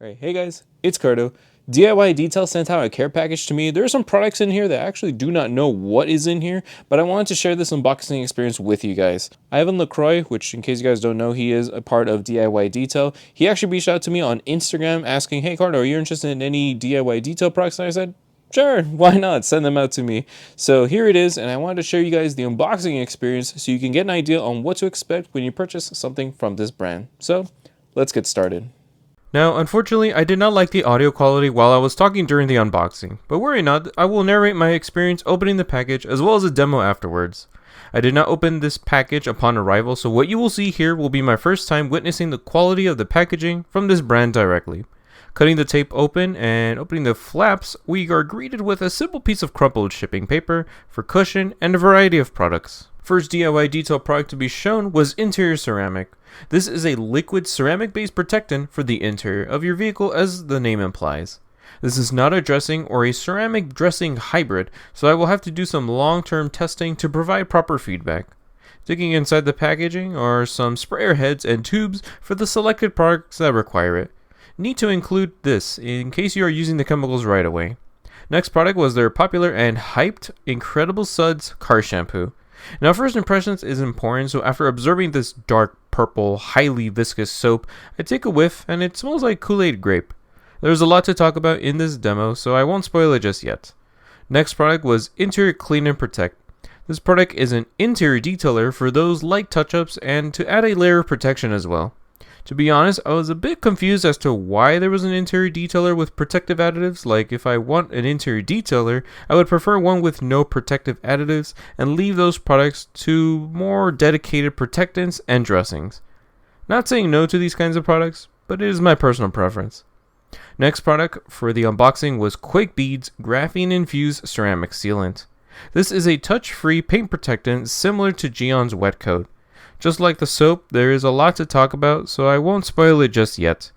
Alright, hey guys, it's Cardo. DIY Detail sent out a care package to me. There are some products in here that I actually do not know what is in here, but I wanted to share this unboxing experience with you guys. Ivan LaCroix, which in case you guys don't know, he is a part of DIY Detail. He actually reached out to me on Instagram asking, hey Cardo, are you interested in any DIY Detail products? And I said, sure, why not? Send them out to me. So here it is, and I wanted to show you guys the unboxing experience so you can get an idea on what to expect when you purchase something from this brand. So let's get started. Now, unfortunately, I did not like the audio quality while I was talking during the unboxing, but worry not, I will narrate my experience opening the package as well as a demo afterwards. I did not open this package upon arrival, so what you will see here will be my first time witnessing the quality of the packaging from this brand directly. Cutting the tape open and opening the flaps, we are greeted with a simple piece of crumpled shipping paper for cushion and a variety of products. First DIY Detail product to be shown was interior ceramic. This is a liquid ceramic-based protectant for the interior of your vehicle, as the name implies. This is not a dressing or a ceramic dressing hybrid, so I will have to do some long-term testing to provide proper feedback. Digging inside the packaging are some sprayer heads and tubes for the selected products that require it. Need to include this in case you are using the chemicals right away. Next product was their popular and hyped Incredible Suds car shampoo. Now, first impressions is important, so after observing this dark purple, highly viscous soap, I take a whiff and it smells like Kool-Aid grape. There's a lot to talk about in this demo, so I won't spoil it just yet. Next product was Interior Clean and Protect. This product is an interior detailer for those light touch-ups and to add a layer of protection as well. To be honest, I was a bit confused as to why there was an interior detailer with protective additives. Like, if I want an interior detailer, I would prefer one with no protective additives and leave those products to more dedicated protectants and dressings. Not saying no to these kinds of products, but it is my personal preference. Next product for the unboxing was Quake Beads Graphene Infused Ceramic Sealant. This is a touch-free paint protectant similar to Geon's Wet Coat. Just like the soap, there is a lot to talk about, so I won't spoil it just yet.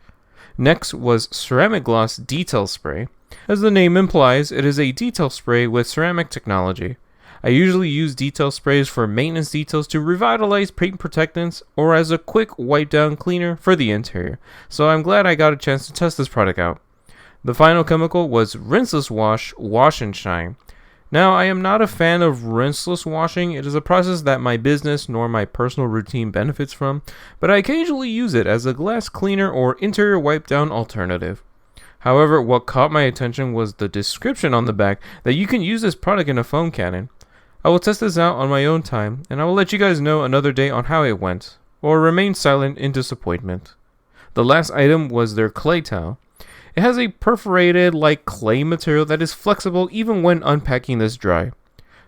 Next was Ceramic Gloss Detail Spray. As the name implies, it is a detail spray with ceramic technology. I usually use detail sprays for maintenance details to revitalize paint protectants or as a quick wipe down cleaner for the interior, so I'm glad I got a chance to test this product out. The final chemical was Rinseless Wash and Shine. Now, I am not a fan of rinseless washing. It is a process that my business nor my personal routine benefits from, but I occasionally use it as a glass cleaner or interior wipe down alternative. However, what caught my attention was the description on the back that you can use this product in a foam cannon. I will test this out on my own time, and I will let you guys know another day on how it went, or remain silent in disappointment. The last item was their clay towel. It has a perforated like clay material that is flexible even when unpacking this dry.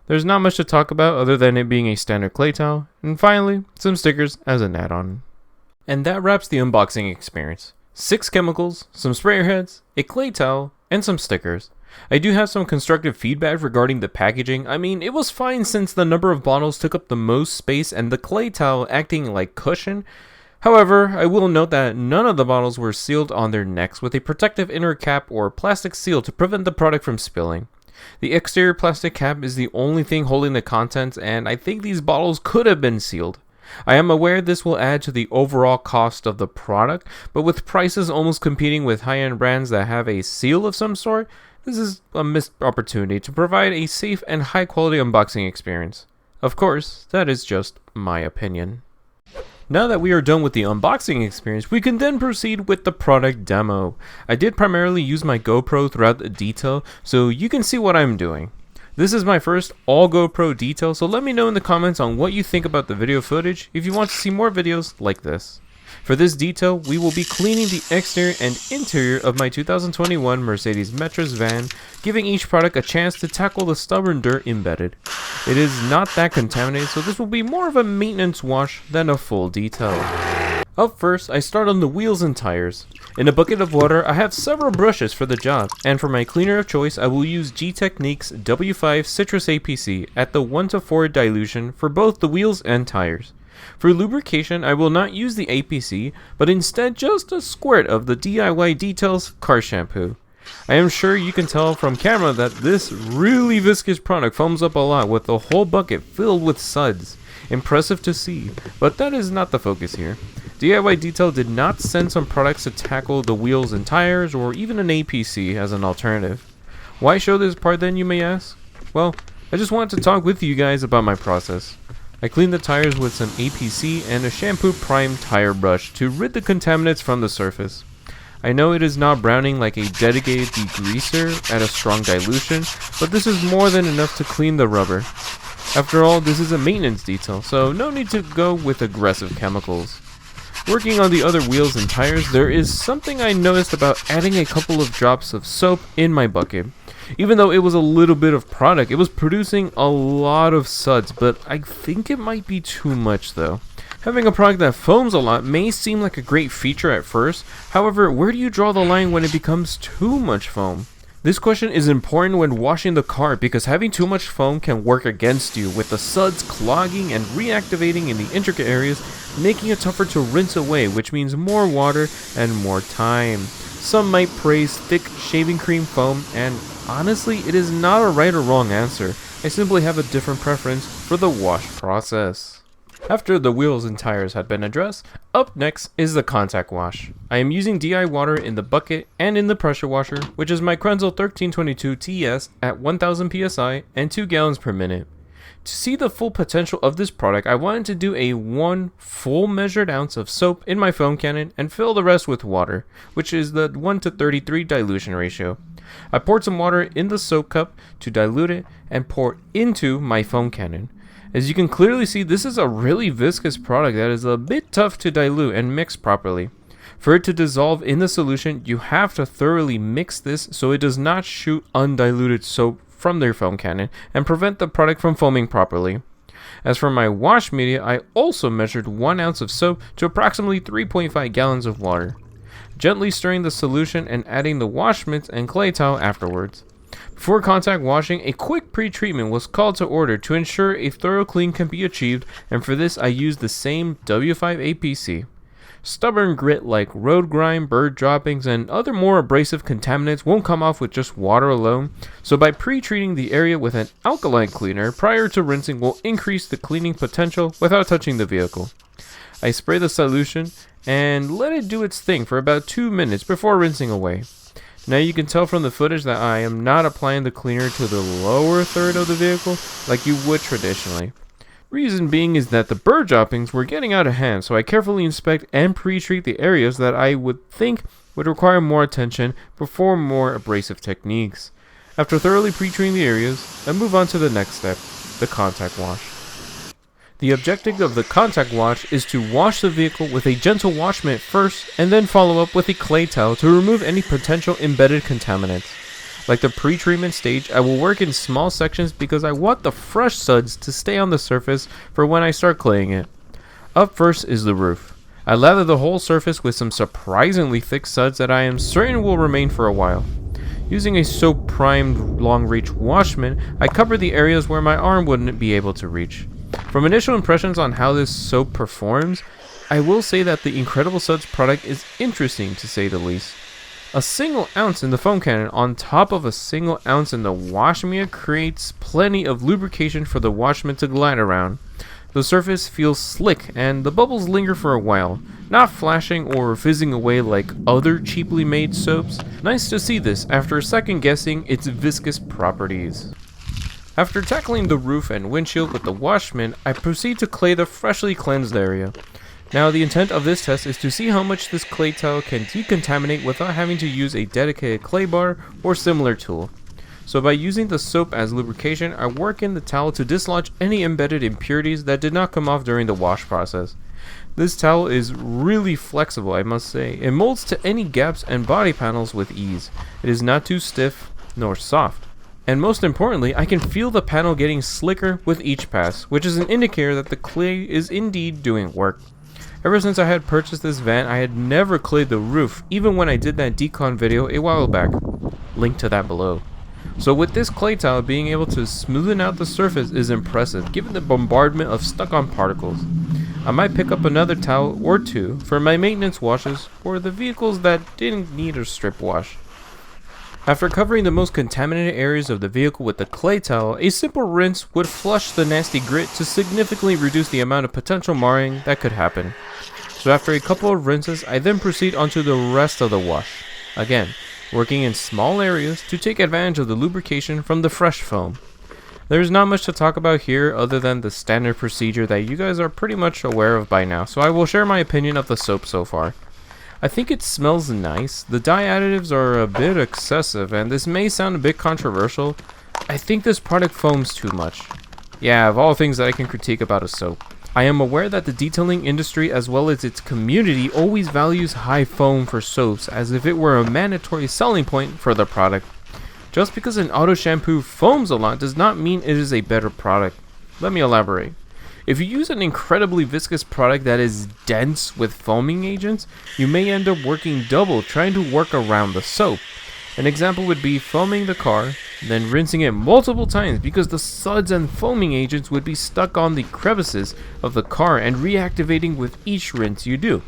There's not much to talk about other than it being a standard clay towel, and finally, some stickers as an add-on. And that wraps the unboxing experience. 6 chemicals, some sprayer heads, a clay towel, and some stickers. I do have some constructive feedback regarding the packaging. I mean, it was fine since the number of bottles took up the most space and the clay towel acting like cushion. However, I will note that none of the bottles were sealed on their necks with a protective inner cap or plastic seal to prevent the product from spilling. The exterior plastic cap is the only thing holding the contents, and I think these bottles could have been sealed. I am aware this will add to the overall cost of the product, but with prices almost competing with high-end brands that have a seal of some sort, this is a missed opportunity to provide a safe and high-quality unboxing experience. Of course, that is just my opinion. Now that we are done with the unboxing experience, we can then proceed with the product demo. I did primarily use my GoPro throughout the detail, so you can see what I'm doing. This is my first all GoPro detail, so let me know in the comments on what you think about the video footage if you want to see more videos like this. For this detail, we will be cleaning the exterior and interior of my 2021 Mercedes Metris van, giving each product a chance to tackle the stubborn dirt embedded. It is not that contaminated, so this will be more of a maintenance wash than a full detail. Up first, I start on the wheels and tires. In a bucket of water, I have several brushes for the job, and for my cleaner of choice, I will use Gtechnique's W5 Citrus APC at the 1:4 dilution for both the wheels and tires. For lubrication, I will not use the APC, but instead just a squirt of the DIY Details car shampoo. I am sure you can tell from camera that this really viscous product foams up a lot with the whole bucket filled with suds. Impressive to see, but that is not the focus here. DIY Detail did not send some products to tackle the wheels and tires, or even an APC as an alternative. Why show this part then, you may ask? Well, I just wanted to talk with you guys about my process. I cleaned the tires with some APC and a shampoo prime tire brush to rid the contaminants from the surface. I know it is not browning like a dedicated degreaser at a strong dilution, but this is more than enough to clean the rubber. After all, this is a maintenance detail, so no need to go with aggressive chemicals. Working on the other wheels and tires, there is something I noticed about adding a couple of drops of soap in my bucket. Even though it was a little bit of product, it was producing a lot of suds, but I think it might be too much though. Having a product that foams a lot may seem like a great feature at first, however, where do you draw the line when it becomes too much foam? This question is important when washing the car because having too much foam can work against you, with the suds clogging and reactivating in the intricate areas, making it tougher to rinse away, which means more water and more time. Some might praise thick shaving cream foam, and honestly, it is not a right or wrong answer. I simply have a different preference for the wash process. After the wheels and tires had been addressed, up next is the contact wash. I am using DI water in the bucket and in the pressure washer, which is my Krenzel 1322 TS at 1000 psi and 2 gallons per minute. To see the full potential of this product, I wanted to do a 1 full measured ounce of soap in my foam cannon and fill the rest with water, which is the 1:33 dilution ratio. I poured some water in the soap cup to dilute it and pour into my foam cannon. As you can clearly see, this is a really viscous product that is a bit tough to dilute and mix properly. For it to dissolve in the solution, you have to thoroughly mix this so it does not shoot undiluted soap from their foam cannon and prevent the product from foaming properly. As for my wash media, I also measured 1 ounce of soap to approximately 3.5 gallons of water, gently stirring the solution and adding the wash mitts and clay towel afterwards. Before contact washing, a quick pre-treatment was called to order to ensure a thorough clean can be achieved, and for this I used the same W5 APC. Stubborn grit like road grime, bird droppings, and other more abrasive contaminants won't come off with just water alone, so by pre-treating the area with an alkaline cleaner prior to rinsing will increase the cleaning potential without touching the vehicle. I spray the solution and let it do its thing for about 2 minutes before rinsing away. Now you can tell from the footage that I am not applying the cleaner to the lower third of the vehicle like you would traditionally. Reason being is that the bird droppings were getting out of hand, so I carefully inspect and pre-treat the areas that I would think would require more attention before more abrasive techniques. After thoroughly pre-treating the areas, I move on to the next step, the contact wash. The objective of the contact wash is to wash the vehicle with a gentle wash mitt first and then follow up with a clay towel to remove any potential embedded contaminants. Like the pre-treatment stage, I will work in small sections because I want the fresh suds to stay on the surface for when I start claying it. Up first is the roof. I lather the whole surface with some surprisingly thick suds that I am certain will remain for a while. Using a soap primed long reach wash mitt, I cover the areas where my arm wouldn't be able to reach. From initial impressions on how this soap performs, I will say that the Incredible Suds product is interesting to say the least. A single ounce in the foam cannon on top of a single ounce in the wash media creates plenty of lubrication for the wash mitt to glide around. The surface feels slick and the bubbles linger for a while, not flashing or fizzing away like other cheaply made soaps. Nice to see this after second guessing its viscous properties. After tackling the roof and windshield with the wash mitt, I proceed to clay the freshly cleansed area. Now the intent of this test is to see how much this clay towel can decontaminate without having to use a dedicated clay bar or similar tool. So by using the soap as lubrication, I work in the towel to dislodge any embedded impurities that did not come off during the wash process. This towel is really flexible, I must say. It molds to any gaps and body panels with ease. It is not too stiff nor soft. And most importantly, I can feel the panel getting slicker with each pass, which is an indicator that the clay is indeed doing work. Ever since I had purchased this van, I had never clayed the roof, even when I did that decon video a while back. Link to that below. So with this clay towel, being able to smoothen out the surface is impressive, given the bombardment of stuck-on particles. I might pick up another towel or two for my maintenance washes for the vehicles that didn't need a strip wash. After covering the most contaminated areas of the vehicle with the clay towel, a simple rinse would flush the nasty grit to significantly reduce the amount of potential marring that could happen. So after a couple of rinses, I then proceed onto the rest of the wash. Again, working in small areas to take advantage of the lubrication from the fresh foam. There's not much to talk about here other than the standard procedure that you guys are pretty much aware of by now, so I will share my opinion of the soap so far. I think it smells nice. The dye additives are a bit excessive, and this may sound a bit controversial. I think this product foams too much. Yeah, of all things that I can critique about a soap. I am aware that the detailing industry as well as its community always values high foam for soaps as if it were a mandatory selling point for the product. Just because an auto shampoo foams a lot does not mean it is a better product. Let me elaborate. If you use an incredibly viscous product that is dense with foaming agents, you may end up working double trying to work around the soap. An example would be foaming the car, then rinsing it multiple times because the suds and foaming agents would be stuck on the crevices of the car and reactivating with each rinse you do.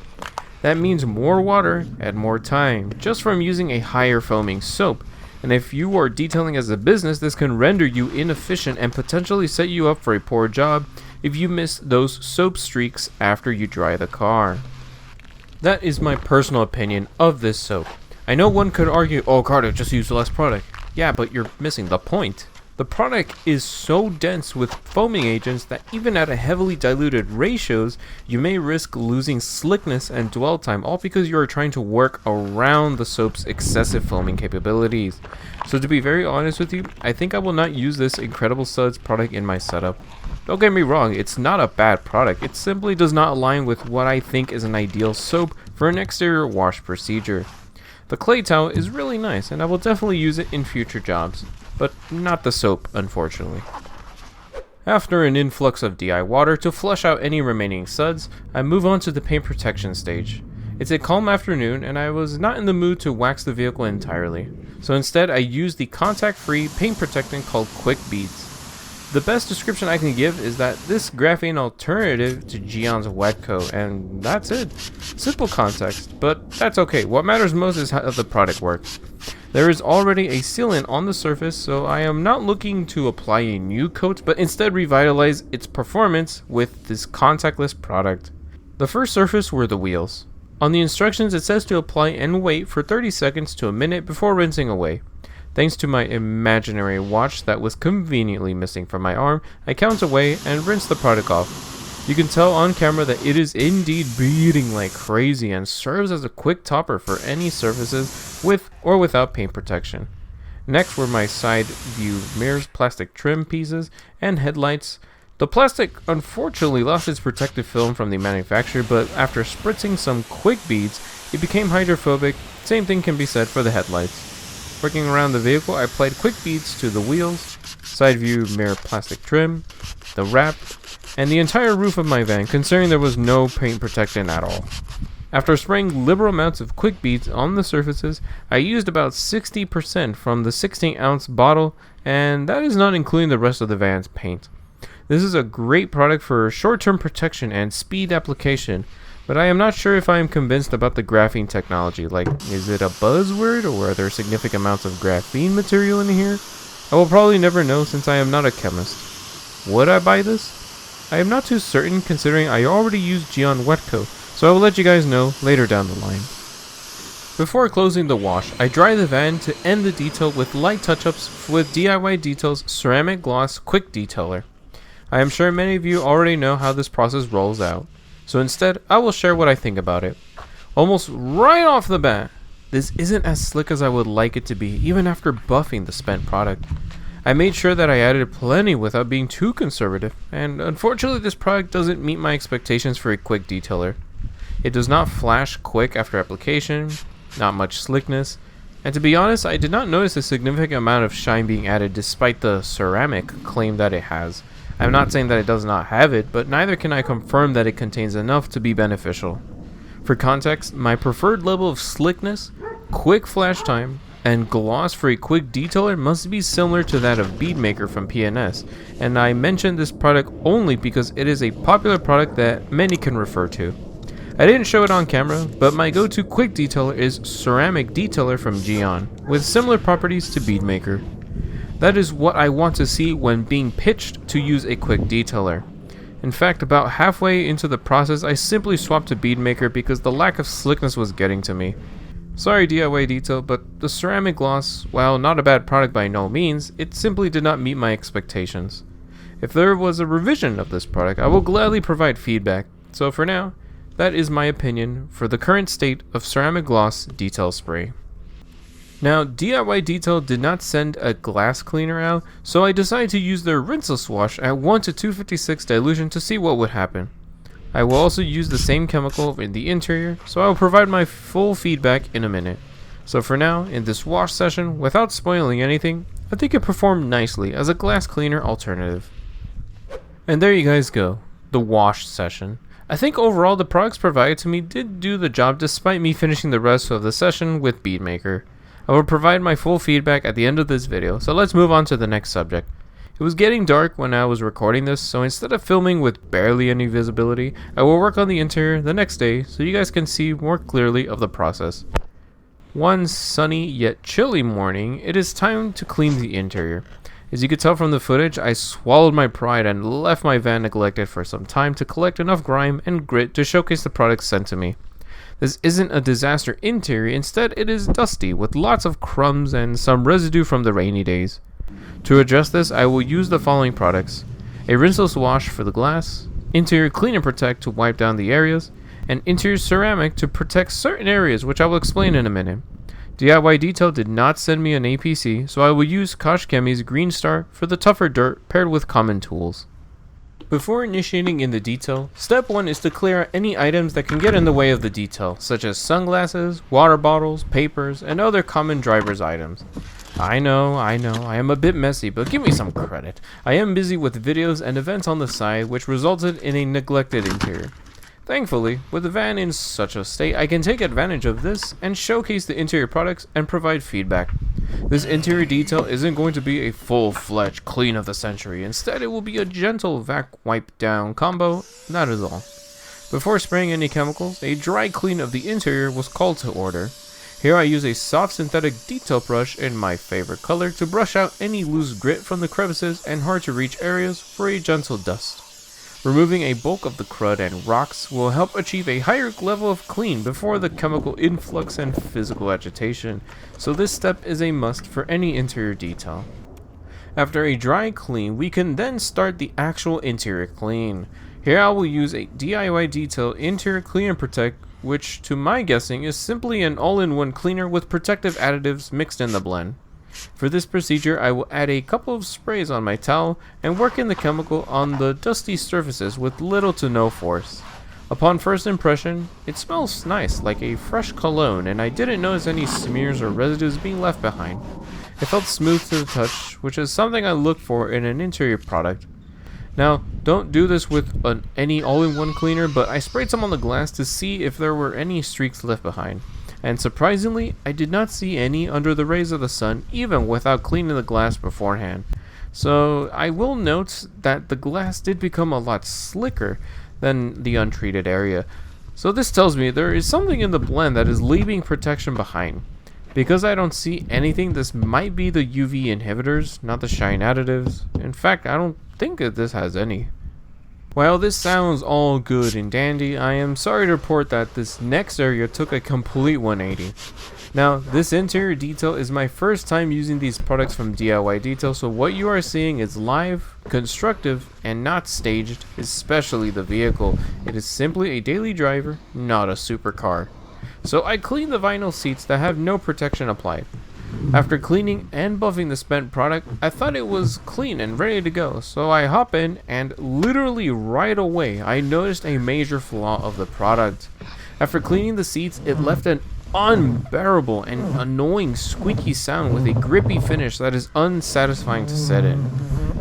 That means more water and more time, just from using a higher foaming soap. And if you are detailing as a business, this can render you inefficient and potentially set you up for a poor job if you miss those soap streaks after you dry the car. That is my personal opinion of this soap. I know one could argue, oh Carter, just use less product. Yeah, but you're missing the point. The product is so dense with foaming agents that even at a heavily diluted ratios, you may risk losing slickness and dwell time, all because you are trying to work around the soap's excessive foaming capabilities. So to be very honest with you, I think I will not use this Incredible Suds product in my setup. Don't get me wrong, it's not a bad product, it simply does not align with what I think is an ideal soap for an exterior wash procedure. The clay towel is really nice and I will definitely use it in future jobs, but not the soap, unfortunately. After an influx of DI water to flush out any remaining suds, I move on to the paint protection stage. It's a calm afternoon and I was not in the mood to wax the vehicle entirely, so instead I used the contact-free paint protectant called Quick Beads. The best description I can give is that this graphene alternative to Geon's wet coat, and that's it. Simple context, but that's okay. What matters most is how the product works. There is already a sealant on the surface, so I am not looking to apply a new coat, but instead revitalize its performance with this contactless product. The first surface were the wheels. On the instructions it says to apply and wait for 30 seconds to a minute before rinsing away. Thanks to my imaginary watch that was conveniently missing from my arm, I count away and rinse the product off. You can tell on camera that it is indeed beating like crazy and serves as a quick topper for any surfaces with or without paint protection. Next were my side view mirrors, plastic trim pieces, and headlights. The plastic unfortunately lost its protective film from the manufacturer, but after spritzing some quick beads, it became hydrophobic. Same thing can be said for the headlights. Working around the vehicle, I applied quick beads to the wheels, side view mirror plastic trim, the wrap, and the entire roof of my van, considering there was no paint protection at all. After spraying liberal amounts of quick beads on the surfaces, I used about 60% from the 16-ounce bottle, and that is not including the rest of the van's paint. This is a great product for short-term protection and speed application, but I am not sure if I am convinced about the graphene technology. Like, is it a buzzword, or are there significant amounts of graphene material in here? I will probably never know since I am not a chemist. Would I buy this? I am not too certain considering I already used Geon Wet Coat, so I will let you guys know later down the line. Before closing the wash, I dry the van to end the detail with light touch-ups with DIY Detail's Ceramic Gloss Quick Detailer. I am sure many of you already know how this process rolls out. So instead, I will share what I think about it. Almost right off the bat, this isn't as slick as I would like it to be, even after buffing the spent product. I made sure that I added plenty without being too conservative, and unfortunately this product doesn't meet my expectations for a quick detailer. It does not flash quick after application, not much slickness, and to be honest, I did not notice a significant amount of shine being added despite the ceramic claim that it has. I'm not saying that it does not have it, but neither can I confirm that it contains enough to be beneficial. For context, my preferred level of slickness, quick flash time, and gloss for a quick detailer must be similar to that of Beadmaker from PNS, and I mention this product only because it is a popular product that many can refer to. I didn't show it on camera, but my go-to quick detailer is Ceramic Detailer from Geon, with similar properties to Beadmaker. That is what I want to see when being pitched to use a quick detailer. In fact, about halfway into the process, I simply swapped to Beadmaker because the lack of slickness was getting to me. Sorry DIY Detail, but the ceramic gloss, while not a bad product by no means, it simply did not meet my expectations. If there was a revision of this product, I will gladly provide feedback. So for now, that is my opinion for the current state of ceramic gloss detail spray. Now, DIY Detail did not send a glass cleaner out, so I decided to use their rinseless wash at 1 to 256 dilution to see what would happen. I will also use the same chemical in the interior, so I will provide my full feedback in a minute. So for now, in this wash session, without spoiling anything, I think it performed nicely as a glass cleaner alternative. And there you guys go, the wash session. I think overall the products provided to me did do the job despite me finishing the rest of the session with Beadmaker. I will provide my full feedback at the end of this video, so let's move on to the next subject. It was getting dark when I was recording this, so instead of filming with barely any visibility, I will work on the interior the next day so you guys can see more clearly of the process. One sunny yet chilly morning, it is time to clean the interior. As you could tell from the footage, I swallowed my pride and left my van neglected for some time to collect enough grime and grit to showcase the products sent to me. This isn't a disaster interior, instead it is dusty with lots of crumbs and some residue from the rainy days. To address this, I will use the following products: a rinseless wash for the glass, interior clean and protect to wipe down the areas, and interior ceramic to protect certain areas, which I will explain in a minute. DIY Detail did not send me an APC, so I will use Kosh Chemi's Green Star for the tougher dirt paired with common tools. Before initiating in the detail, step 1 is to clear out any items that can get in the way of the detail, such as sunglasses, water bottles, papers, and other common driver's items. I know, I am a bit messy, but give me some credit. I am busy with videos and events on the side, which resulted in a neglected interior. Thankfully, with the van in such a state, I can take advantage of this and showcase the interior products and provide feedback. This interior detail isn't going to be a full-fledged clean of the century. Instead, it will be a gentle vac wipe down combo, that is all. Before spraying any chemicals, a dry clean of the interior was called to order. Here I use a soft synthetic detail brush in my favorite color to brush out any loose grit from the crevices and hard to reach areas for a gentle dust. Removing a bulk of the crud and rocks will help achieve a higher level of clean before the chemical influx and physical agitation, so this step is a must for any interior detail. After a dry clean, we can then start the actual interior clean. Here I will use a DIY Detail Interior Clean and Protect, which to my guessing is simply an all-in-one cleaner with protective additives mixed in the blend. For this procedure, I will add a couple of sprays on my towel and work in the chemical on the dusty surfaces with little to no force. Upon first impression, it smells nice, like a fresh cologne, and I didn't notice any smears or residues being left behind. It felt smooth to the touch, which is something I look for in an interior product. Now, don't do this with any all-in-one cleaner, but I sprayed some on the glass to see if there were any streaks left behind. And surprisingly, I did not see any under the rays of the sun, even without cleaning the glass beforehand. So I will note that the glass did become a lot slicker than the untreated area. So this tells me there is something in the blend that is leaving protection behind. Because I don't see anything, this might be the UV inhibitors, not the shine additives. In fact, I don't think that this has any. While this sounds all good and dandy, I am sorry to report that this next area took a complete 180. Now, this interior detail is my first time using these products from DIY Detail, so what you are seeing is live, constructive, and not staged, especially the vehicle. It is simply a daily driver, not a supercar. So I cleaned the vinyl seats that have no protection applied. After cleaning and buffing the spent product, I thought it was clean and ready to go, so I hop in and literally right away I noticed a major flaw of the product. After cleaning the seats, it left an unbearable and annoying squeaky sound with a grippy finish that is unsatisfying to sit in.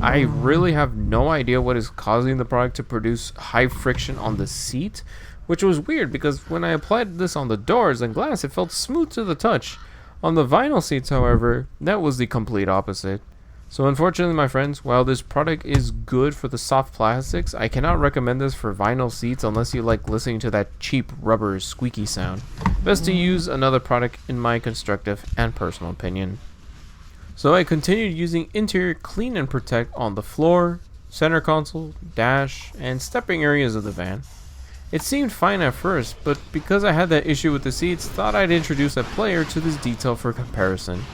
I really have no idea what is causing the product to produce high friction on the seat, which was weird because when I applied this on the doors and glass it felt smooth to the touch. On the vinyl seats, however, that was the complete opposite. So unfortunately, my friends, while this product is good for the soft plastics, I cannot recommend this for vinyl seats unless you like listening to that cheap rubber squeaky sound. Best to use another product in my constructive and personal opinion. So I continued using Interior Clean and Protect on the floor, center console, dash, and stepping areas of the van. It seemed fine at first, but because I had that issue with the seats, thought I'd introduce a player to this detail for comparison.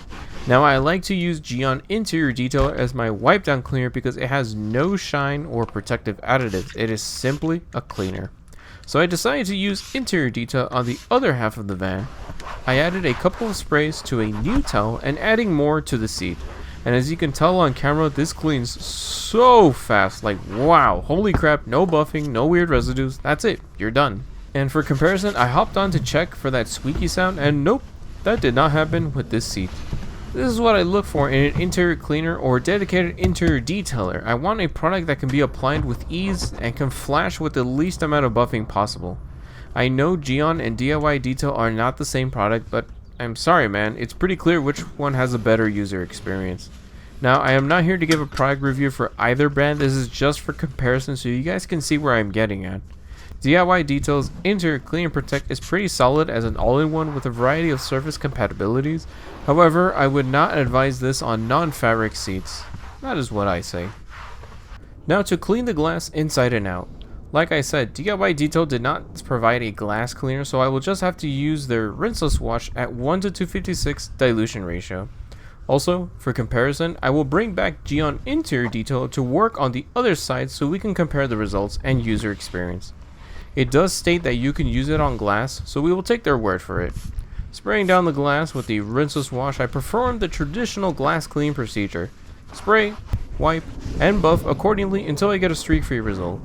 Now I like to use Geon Interior Detailer as my wipe down cleaner because it has no shine or protective additives. It is simply a cleaner. So I decided to use Interior Detail on the other half of the van. I added a couple of sprays to a new towel and adding more to the seat. And as you can tell on camera, this cleans so fast, like wow, holy crap, no buffing, no weird residues, that's it, you're done. And for comparison, I hopped on to check for that squeaky sound and nope, that did not happen with this seat. This is what I look for in an interior cleaner or dedicated interior detailer. I want a product that can be applied with ease and can flash with the least amount of buffing possible. I know Geon and DIY Detail are not the same product, but I'm sorry man, it's pretty clear which one has a better user experience. Now, I am not here to give a product review for either brand, this is just for comparison so you guys can see where I'm getting at. DIY Detail's Interior Clean and Protect is pretty solid as an all-in-one with a variety of surface compatibilities. However, I would not advise this on non-fabric seats. That is what I say. Now to clean the glass inside and out. Like I said, DIY Detail did not provide a glass cleaner, so I will just have to use their rinseless wash at 1 to 256 dilution ratio. Also, for comparison, I will bring back Geon Interior Detail to work on the other side so we can compare the results and user experience. It does state that you can use it on glass, so we will take their word for it. Spraying down the glass with the rinseless wash, I perform the traditional glass clean procedure. Spray, wipe, and buff accordingly until I get a streak-free result.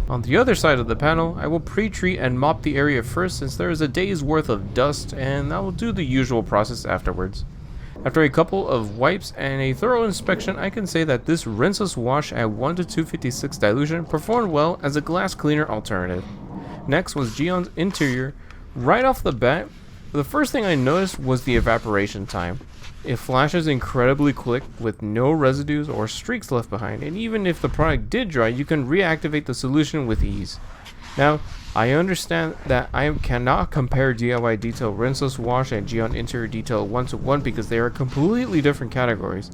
On the other side of the panel, I will pre-treat and mop the area first since there is a day's worth of dust, and I will do the usual process afterwards. After a couple of wipes and a thorough inspection, I can say that this rinseless wash at 1 to 256 dilution performed well as a glass cleaner alternative. Next was Geon's Interior. Right off the bat, the first thing I noticed was the evaporation time. It flashes incredibly quick with no residues or streaks left behind, and even if the product did dry, you can reactivate the solution with ease. Now, I understand that I cannot compare DIY Detail Rinseless Wash and Geon Interior Detail 1-to-1 because they are completely different categories.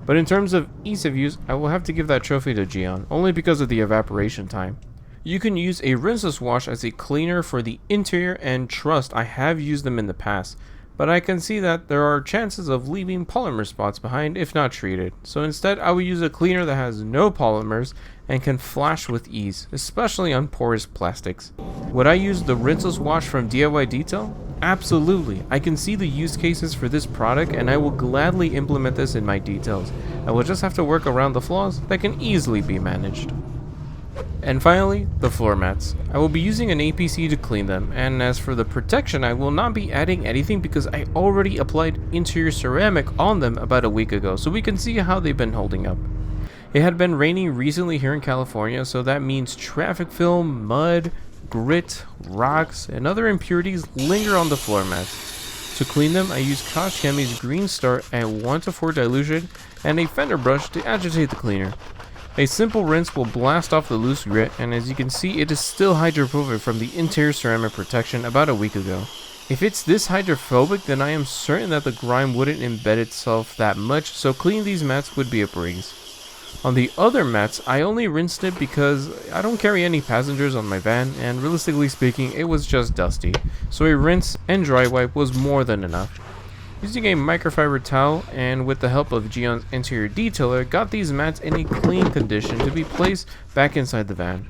But in terms of ease of use, I will have to give that trophy to Geon, only because of the evaporation time. You can use a rinseless wash as a cleaner for the interior, and trust, I have used them in the past, but I can see that there are chances of leaving polymer spots behind if not treated. So instead, I will use a cleaner that has no polymers and can flash with ease, especially on porous plastics. Would I use the rinseless wash from DIY Detail? Absolutely. I can see the use cases for this product and I will gladly implement this in my details. I will just have to work around the flaws that can easily be managed. And finally, the floor mats. I will be using an APC to clean them, and as for the protection, I will not be adding anything because I already applied interior ceramic on them about a week ago, so we can see how they've been holding up. It had been raining recently here in California, so that means traffic film, mud, grit, rocks, and other impurities linger on the floor mats. To clean them, I use Koch Chemi's Green Start at 1-to-4 dilution and a fender brush to agitate the cleaner. A simple rinse will blast off the loose grit, and as you can see, it is still hydrophobic from the interior ceramic protection about a week ago. If it's this hydrophobic, then I am certain that the grime wouldn't embed itself that much, so cleaning these mats would be a breeze. On the other mats, I only rinsed it because I don't carry any passengers on my van, and realistically speaking, it was just dusty, so a rinse and dry wipe was more than enough. Using a microfiber towel and with the help of Geon's Interior Detailer, got these mats in a clean condition to be placed back inside the van.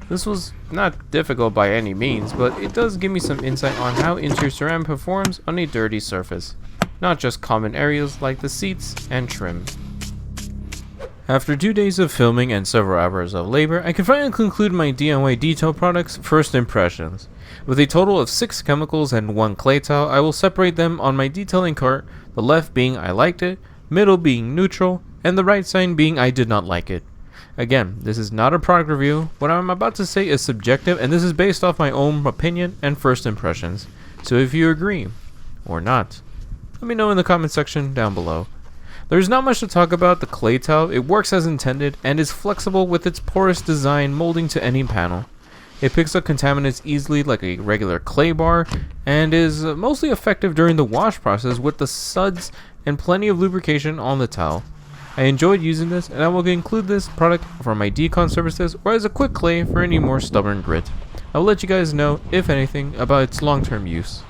This was not difficult by any means, but it does give me some insight on how interior ceramic performs on a dirty surface, not just common areas like the seats and trim. After 2 days of filming and several hours of labor, I can finally conclude my DIY Detail products' first impressions. With a total of 6 chemicals and 1 clay towel, I will separate them on my detailing cart, the left being I liked it, middle being neutral, and the right side being I did not like it. Again, this is not a product review. What I'm about to say is subjective, and this is based off my own opinion and first impressions. So if you agree, or not, let me know in the comment section down below. There's not much to talk about the clay towel. It works as intended and is flexible with its porous design molding to any panel. It picks up contaminants easily like a regular clay bar and is mostly effective during the wash process with the suds and plenty of lubrication on the towel. I enjoyed using this, and I will include this product for my decon services or as a quick clay for any more stubborn grit. I will let you guys know, if anything, about its long-term use.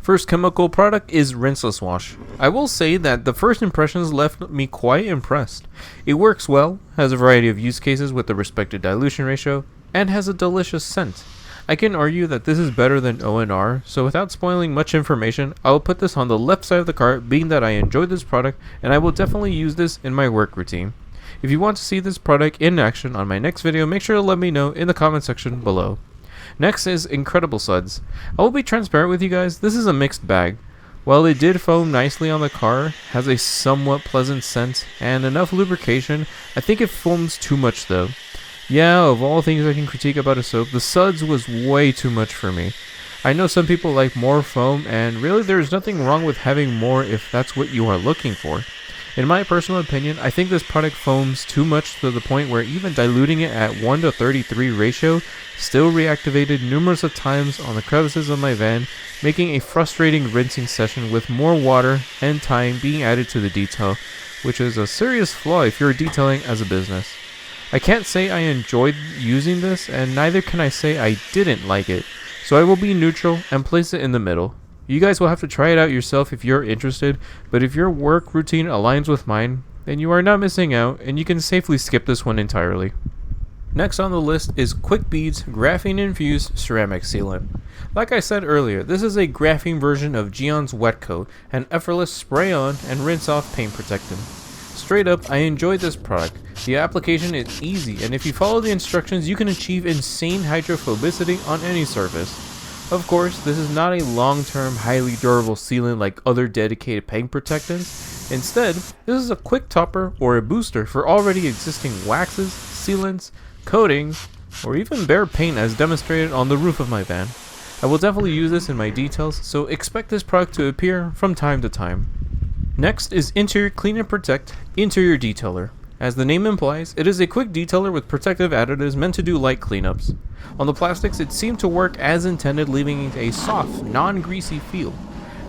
First chemical product is Rinseless Wash. I will say that the first impressions left me quite impressed. It works well, has a variety of use cases with the respective dilution ratio, and has a delicious scent. I can argue that this is better than ONR, so without spoiling much information, I will put this on the left side of the cart, being that I enjoyed this product and I will definitely use this in my work routine. If you want to see this product in action on my next video, make sure to let me know in the comment section below. Next is Incredible Suds. I will be transparent with you guys, this is a mixed bag. While it did foam nicely on the car, has a somewhat pleasant scent, and enough lubrication, I think it foams too much though. Yeah, of all things I can critique about a soap, the Suds was way too much for me. I know some people like more foam, and really there's nothing wrong with having more if that's what you are looking for. In my personal opinion, I think this product foams too much to the point where even diluting it at 1:33 ratio still reactivated numerous of times on the crevices of my van, making a frustrating rinsing session with more water and time being added to the detail, which is a serious flaw if you're detailing as a business. I can't say I enjoyed using this, and neither can I say I didn't like it, so I will be neutral and place it in the middle. You guys will have to try it out yourself if you're interested, but if your work routine aligns with mine, then you are not missing out, and you can safely skip this one entirely. Next on the list is Quick Beads Graphene Infused Ceramic Sealant. Like I said earlier, this is a graphene version of Geon's Wet Coat, an effortless spray on and rinse off paint protectant. Straight up, I enjoyed this product. The application is easy, and if you follow the instructions, you can achieve insane hydrophobicity on any surface. Of course, this is not a long-term, highly durable sealant like other dedicated paint protectants. Instead, this is a quick topper or a booster for already existing waxes, sealants, coatings, or even bare paint as demonstrated on the roof of my van. I will definitely use this in my details, so expect this product to appear from time to time. Next is Interior Clean and Protect Interior Detailer. As the name implies, it is a quick detailer with protective additives meant to do light cleanups. On the plastics, it seemed to work as intended, leaving it a soft, non-greasy feel.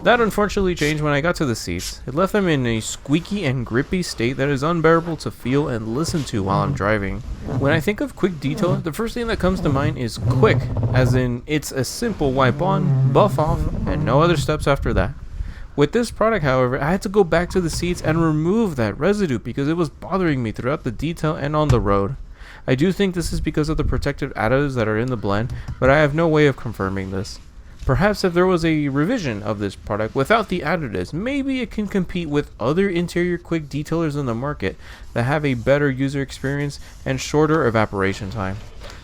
That unfortunately changed when I got to the seats. It left them in a squeaky and grippy state that is unbearable to feel and listen to while I'm driving. When I think of quick detailer, the first thing that comes to mind is quick, as in it's a simple wipe on, buff off, and no other steps after that. With this product, however, I had to go back to the seats and remove that residue because it was bothering me throughout the detail and on the road. I do think this is because of the protective additives that are in the blend, but I have no way of confirming this. Perhaps if there was a revision of this product without the additives, maybe it can compete with other interior quick detailers in the market that have a better user experience and shorter evaporation time.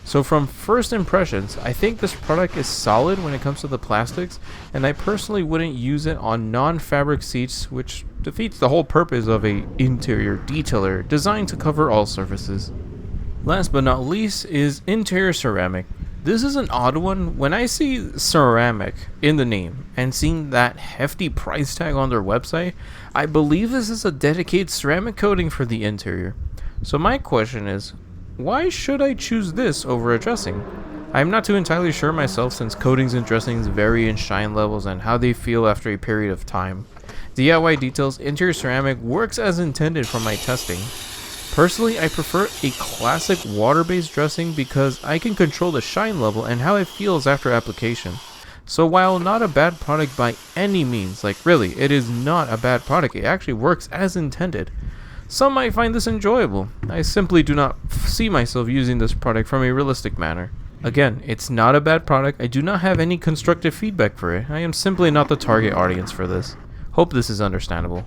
So from first impressions, I think this product is solid when it comes to the plastics, and I personally wouldn't use it on non-fabric seats, which defeats the whole purpose of a interior detailer designed to cover all surfaces. Last but not least is Interior Ceramic. This is an odd one. When I see ceramic in the name and seeing that hefty price tag on their website, I believe this is a dedicated ceramic coating for the interior. So my question is, why should I choose this over a dressing? I am not too entirely sure myself, since coatings and dressings vary in shine levels and how they feel after a period of time. DIY Details Interior Ceramic works as intended from my testing. Personally, I prefer a classic water-based dressing because I can control the shine level and how it feels after application. So while not a bad product by any means, like really, it is not a bad product, it actually works as intended. Some might find this enjoyable. I simply do not see myself using this product from a realistic manner. Again, it's not a bad product. I do not have any constructive feedback for it. I am simply not the target audience for this. Hope this is understandable.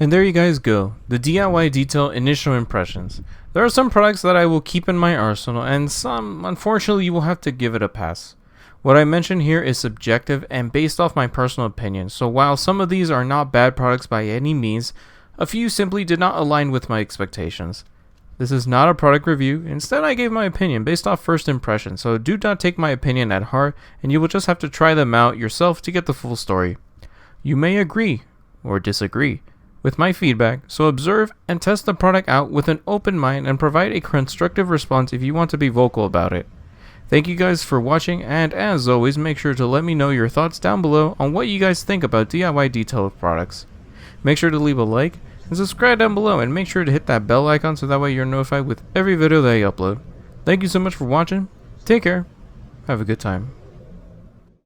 And there you guys go, the DIY Detail initial impressions. There are some products that I will keep in my arsenal, and some, unfortunately, you will have to give it a pass. What I mention here is subjective and based off my personal opinion, so while some of these are not bad products by any means, a few simply did not align with my expectations. This is not a product review. Instead, I gave my opinion based off first impression, so do not take my opinion at heart, and you will just have to try them out yourself to get the full story. You may agree or disagree with my feedback, so observe and test the product out with an open mind and provide a constructive response if you want to be vocal about it. Thank you guys for watching, and as always, make sure to let me know your thoughts down below on what you guys think about DIY detail products. Make sure to leave a like and subscribe down below, and make sure to hit that bell icon so that way you're notified with every video that I upload. Thank you so much for watching. Take care. Have a good time.